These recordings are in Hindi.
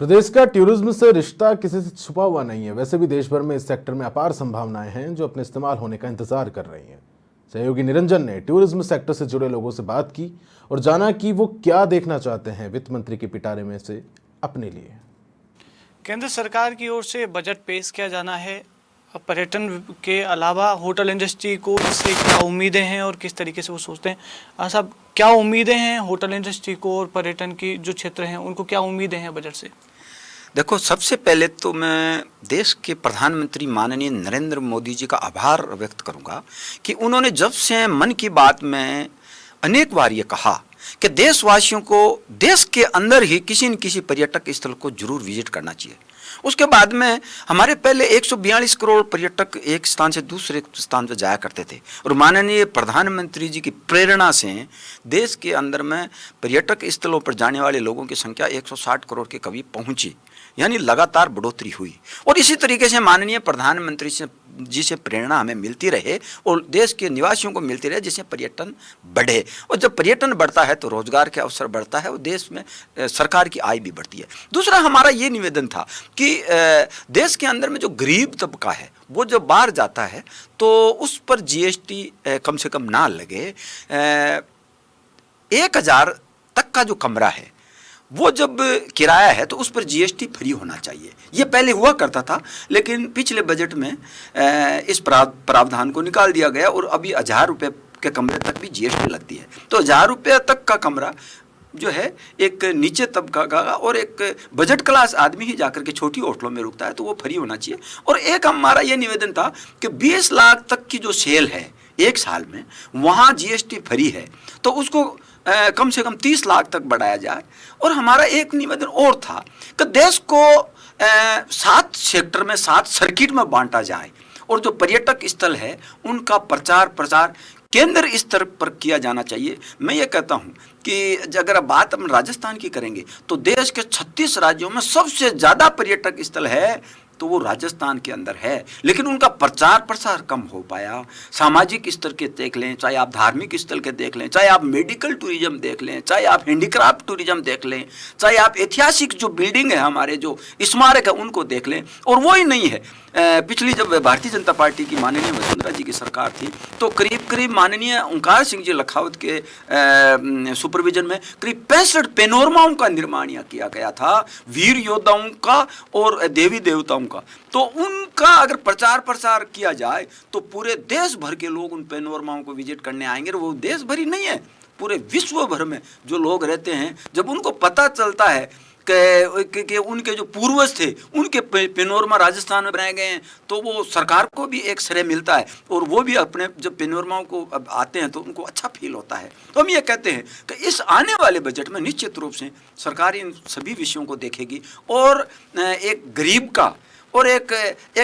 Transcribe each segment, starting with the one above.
प्रदेश का टूरिज्म से रिश्ता किसी से छुपा हुआ नहीं है। वैसे भी देश भर में इस सेक्टर में अपार संभावनाएं हैं जो अपने इस्तेमाल होने का इंतजार कर रही हैं। सहयोगी निरंजन ने टूरिज्म सेक्टर से जुड़े लोगों से बात की और जाना कि वो क्या देखना चाहते हैं वित्त मंत्री के पिटारे में से अपने लिए। केंद्र सरकार की ओर से बजट पेश किया जाना है। पर्यटन के अलावा होटल इंडस्ट्री को इससे क्या उम्मीदें हैं और किस तरीके से वो सोचते हैं। साहब, क्या उम्मीदें हैं होटल इंडस्ट्री को और पर्यटन की जो क्षेत्र हैं उनको क्या उम्मीदें हैं बजट से? देखो, सबसे पहले तो मैं देश के प्रधानमंत्री माननीय नरेंद्र मोदी जी का आभार व्यक्त करूंगा कि उन्होंने जब से मन की बात में अनेक बार ये कहा कि देशवासियों को देश के अंदर ही किसी न किसी पर्यटक स्थल को जरूर विजिट करना चाहिए। उसके बाद में हमारे पहले 142 करोड़ पर्यटक एक स्थान से दूसरे स्थान पर जाया करते थे और माननीय प्रधानमंत्री जी की प्रेरणा से देश के अंदर में पर्यटक स्थलों पर जाने वाले लोगों की संख्या 160 करोड़ के करीब पहुंची, यानी लगातार बढ़ोतरी हुई। और इसी तरीके से माननीय प्रधानमंत्री जी से प्रेरणा हमें मिलती रहे और देश के निवासियों को मिलती रहे, जिससे पर्यटन बढ़े। और जब पर्यटन बढ़ता है तो रोजगार के अवसर बढ़ता है और देश में सरकार की आय भी बढ़ती है। दूसरा हमारा ये निवेदन था कि देश के अंदर में जो गरीब तबका है वो जब बाहर जाता है तो उस पर जीएसटी कम से कम ना लगे। 1000 तक का जो कमरा है वो जब किराया है तो उस पर जीएसटी फ्री होना चाहिए। ये पहले हुआ करता था, लेकिन पिछले बजट में इस प्रावधान को निकाल दिया गया और अभी 1000 रुपये के कमरे तक भी जीएसटी लगती है। तो 1000 रुपये तक का कमरा जो है एक नीचे तबका का और एक बजट क्लास आदमी ही जाकर के छोटी होटलों में रुकता है तो वो फ्री होना चाहिए। और एक हमारा ये निवेदन था कि 20 लाख तक की जो सेल है एक साल में, वहाँ जीएसटी फ्री है तो उसको कम से कम 30 लाख तक बढ़ाया जाए। और हमारा एक निवेदन और था कि देश को 7 सेक्टर में 7 सर्किट में बांटा जाए और जो पर्यटक स्थल है उनका प्रचार प्रसार केंद्र स्तर पर किया जाना चाहिए। मैं ये कहता हूँ कि अगर बात हम राजस्थान की करेंगे तो देश के 36 राज्यों में सबसे ज़्यादा पर्यटक स्थल है तो वो राजस्थान के अंदर है, लेकिन उनका प्रचार प्रसार कम हो पाया। सामाजिक स्तर के देख लें, चाहे आप धार्मिक स्थल के देख लें, चाहे आप मेडिकल टूरिज्म देख लें, चाहे आप हैंडीक्राफ्ट टूरिज्म देख लें, चाहे आप ऐतिहासिक जो बिल्डिंग है हमारे जो स्मारक है उनको देख लें, और वो ही नहीं है। पिछली जब भारतीय जनता पार्टी की माननीय वसुंधरा जी की सरकार थी तो करीब करीब माननीय ओंकार सिंह जी लखावत के सुपरविजन में करीब 65 पेनोरमाओं का निर्माण किया गया था, वीर योद्धाओं का और देवी देवताओं का। तो उनका अगर प्रचार प्रसार किया जाए तो पूरे देश भर के लोग उन पेनोरमाओं को विजिट करने आएंगे। और वो देश भर ही नहीं है, पूरे विश्व भर में जो लोग रहते हैं, जब उनको पता चलता है कि उनके जो पूर्वज थे उनके पेनोरमा राजस्थान में बनाए गए हैं तो वो सरकार को भी एक श्रेय मिलता है और वो भी अपने जब पेनोरमाओं को अब आते हैं तो उनको अच्छा फील होता है। तो हम ये कहते हैं कि इस आने वाले बजट में निश्चित रूप से सरकार इन सभी विषयों को देखेगी और एक गरीब का और एक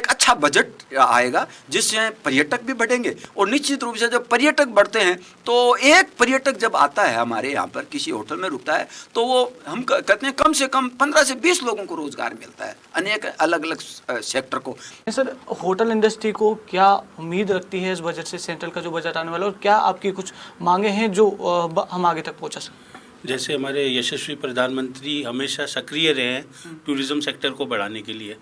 अच्छा बजट आएगा जिससे पर्यटक भी बढ़ेंगे। और निश्चित रूप से जब पर्यटक बढ़ते हैं तो एक पर्यटक जब आता है हमारे यहाँ पर किसी होटल में रुकता है तो वो हम कहते हैं कम से कम 15 से 20 लोगों को रोजगार मिलता है अनेक अलग अलग सेक्टर को। सर, होटल इंडस्ट्री को क्या उम्मीद रखती है इस बजट से, सेंट्रल का जो बजट आने वाला, और क्या आपकी कुछ मांगे हैं जो हम आगे तक पहुँचा सकें? जैसे हमारे यशस्वी प्रधानमंत्री हमेशा सक्रिय रहे हैं टूरिज्म सेक्टर को बढ़ाने के लिए,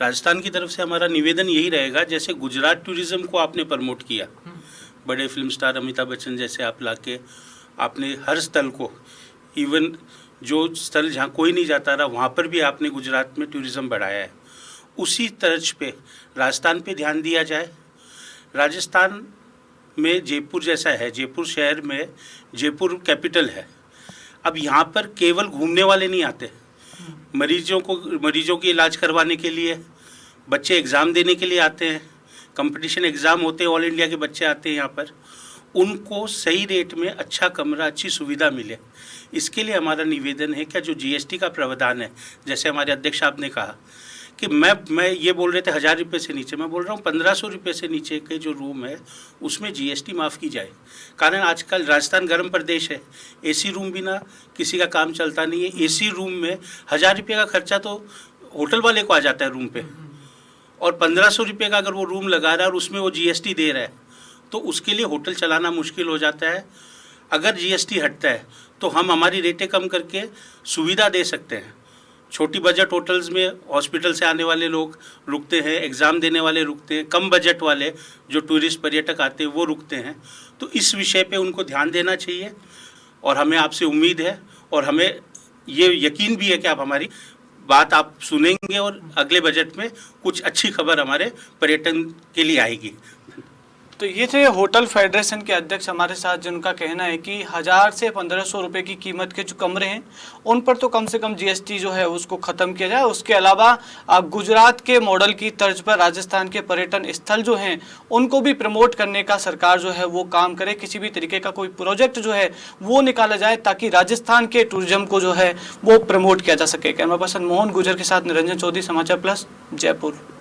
राजस्थान की तरफ से हमारा निवेदन यही रहेगा। जैसे गुजरात टूरिज्म को आपने प्रमोट किया, बड़े फिल्म स्टार अमिताभ बच्चन जैसे आप लाके आपने हर स्थल को, इवन जो स्थल जहाँ कोई नहीं जाता रहा वहाँ पर भी आपने गुजरात में टूरिज्म बढ़ाया है। उसी तर्ज पे राजस्थान पे ध्यान दिया जाए। राजस्थान में जयपुर जैसा है, जयपुर शहर में जयपुर कैपिटल है। अब यहाँ पर केवल घूमने वाले नहीं आते, मरीजों की इलाज करवाने के लिए, बच्चे एग्ज़ाम देने के लिए आते हैं, कंपटीशन एग्ज़ाम होते हैं, ऑल इंडिया के बच्चे आते हैं यहाँ पर, उनको सही रेट में अच्छा कमरा, अच्छी सुविधा मिले। इसके लिए हमारा निवेदन है क्या जो जीएसटी का प्रावधान है, जैसे हमारे अध्यक्ष साहब ने कहा कि मैं ये बोल रहे थे 1000 रुपये से नीचे, मैं बोल रहा हूँ 1500 रुपये से नीचे के जो रूम है उसमें जीएसटी माफ़ की जाए। कारण आजकल राजस्थान गर्म प्रदेश है, एसी रूम बिना किसी का काम चलता नहीं है। एसी रूम में 1000 रुपये का खर्चा तो होटल वाले को आ जाता है रूम पे, और 1500 रुपये का अगर वो रूम लगा रहा है और उसमें वो जीएसटी दे रहा है तो उसके लिए होटल चलाना मुश्किल हो जाता है। अगर जीएसटी हटता है तो हम हमारी रेटें कम करके सुविधा दे सकते हैं। छोटी बजट होटल्स में हॉस्पिटल से आने वाले लोग रुकते हैं, एग्ज़ाम देने वाले रुकते हैं, कम बजट वाले जो टूरिस्ट पर्यटक आते हैं वो रुकते हैं। तो इस विषय पे उनको ध्यान देना चाहिए और हमें आपसे उम्मीद है और हमें ये यकीन भी है कि आप हमारी बात आप सुनेंगे और अगले बजट में कुछ अच्छी खबर हमारे पर्यटन के लिए आएगी। तो ये थे होटल फेडरेशन के अध्यक्ष हमारे साथ, जिनका कहना है कि 1000 से 1500 रुपए की कीमत के जो कमरे हैं उन पर तो कम से कम जीएसटी जो है उसको ख़त्म किया जाए। उसके अलावा गुजरात के मॉडल की तर्ज पर राजस्थान के पर्यटन स्थल जो हैं उनको भी प्रमोट करने का सरकार जो है वो काम करे। किसी भी तरीके का कोई प्रोजेक्ट जो है वो निकाला जाए ताकि राजस्थान के टूरिज्म को जो है वो प्रमोट किया जा सके। कैमरा पर्सन मोहन गुजर के साथ निरंजन चौधरी, समाचार प्लस, जयपुर।